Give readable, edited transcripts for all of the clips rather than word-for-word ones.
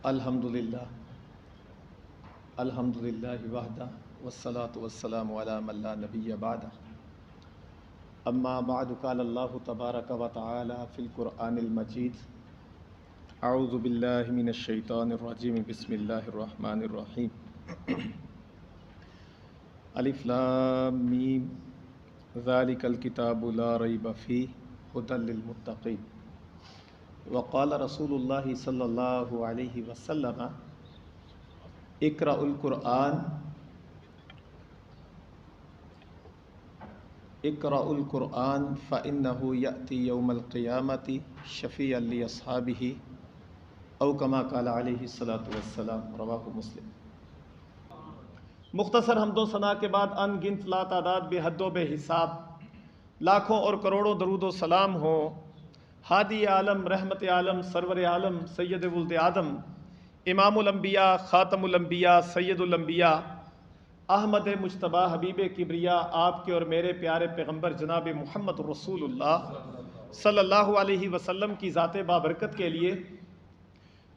الحمدللہ وحدہ والصلاة والسلام علی من لا نبی بعدہ اما بعد قال اللہ تبارک و تعالی فی القرآن المجید اعوذ باللہ من الشیطان الرجیم بسم اللہ الرحمن الرحیم الف لام میم ذالک الکتاب لا ریب فیہ ھدی للمتقین وقال رسول اللہ صلی اللہ علیہ وسلم اقرأ القرآن فإنه یأتی یوم القیامۃ شفیعا لأصحابہ او کما قال علیہ الصلاۃ والسلام رواہ مسلم۔ مختصر حمد و ثنا کے بعد ان گنت لا تعداد بے حد و بے حساب لاکھوں اور کروڑوں درود و سلام ہوں ہادی عالم رحمت عالم سرور عالم سید ولد آدم امام الانبیاء خاتم الانبیاء سید الانبیاء احمد مجتبی حبیب کبریا آپ کے اور میرے پیارے پیغمبر جناب محمد رسول اللہ صلی اللہ علیہ وسلم کی ذات بابرکت کے لیے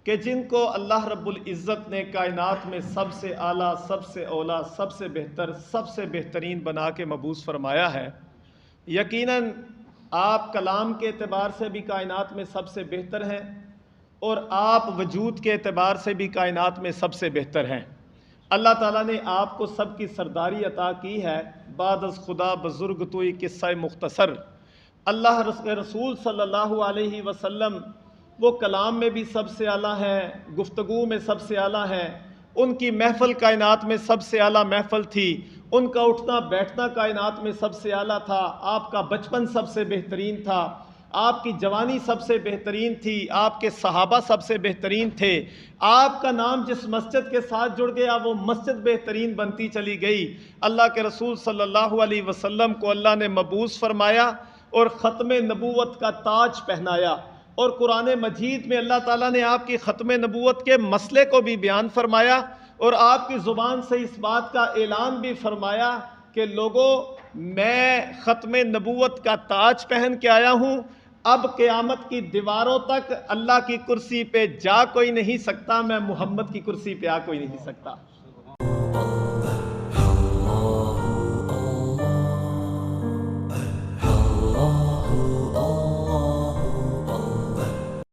کہ جن کو اللہ رب العزت نے کائنات میں سب سے اعلیٰ سب سے اولا سب سے بہتر سب سے بہترین بنا کے مبعوث فرمایا ہے، یقیناً آپ کلام کے اعتبار سے بھی کائنات میں سب سے بہتر ہیں اور آپ وجود کے اعتبار سے بھی کائنات میں سب سے بہتر ہیں۔ اللہ تعالیٰ نے آپ کو سب کی سرداری عطا کی ہے۔ بعد از خدا بزرگ توئی قصہ مختصر، اللہ رسول صلی اللہ علیہ وسلم وہ کلام میں بھی سب سے اعلیٰ ہیں، گفتگو میں سب سے اعلیٰ ہیں، ان کی محفل کائنات میں سب سے اعلیٰ محفل تھی، ان کا اٹھنا بیٹھنا کائنات میں سب سے اعلیٰ تھا، آپ کا بچپن سب سے بہترین تھا، آپ کی جوانی سب سے بہترین تھی، آپ کے صحابہ سب سے بہترین تھے، آپ کا نام جس مسجد کے ساتھ جڑ گیا وہ مسجد بہترین بنتی چلی گئی۔ اللہ کے رسول صلی اللہ علیہ وسلم کو اللہ نے مبعوث فرمایا اور ختم نبوت کا تاج پہنایا، اور قرآن مجید میں اللہ تعالیٰ نے آپ کی ختم نبوت کے مسئلے کو بھی بیان فرمایا اور آپ کی زبان سے اس بات کا اعلان بھی فرمایا کہ لوگوں میں ختم نبوت کا تاج پہن کے آیا ہوں، اب قیامت کی دیواروں تک اللہ کی کرسی پہ جا کوئی نہیں سکتا، میں محمد کی کرسی پہ آ کوئی نہیں سکتا۔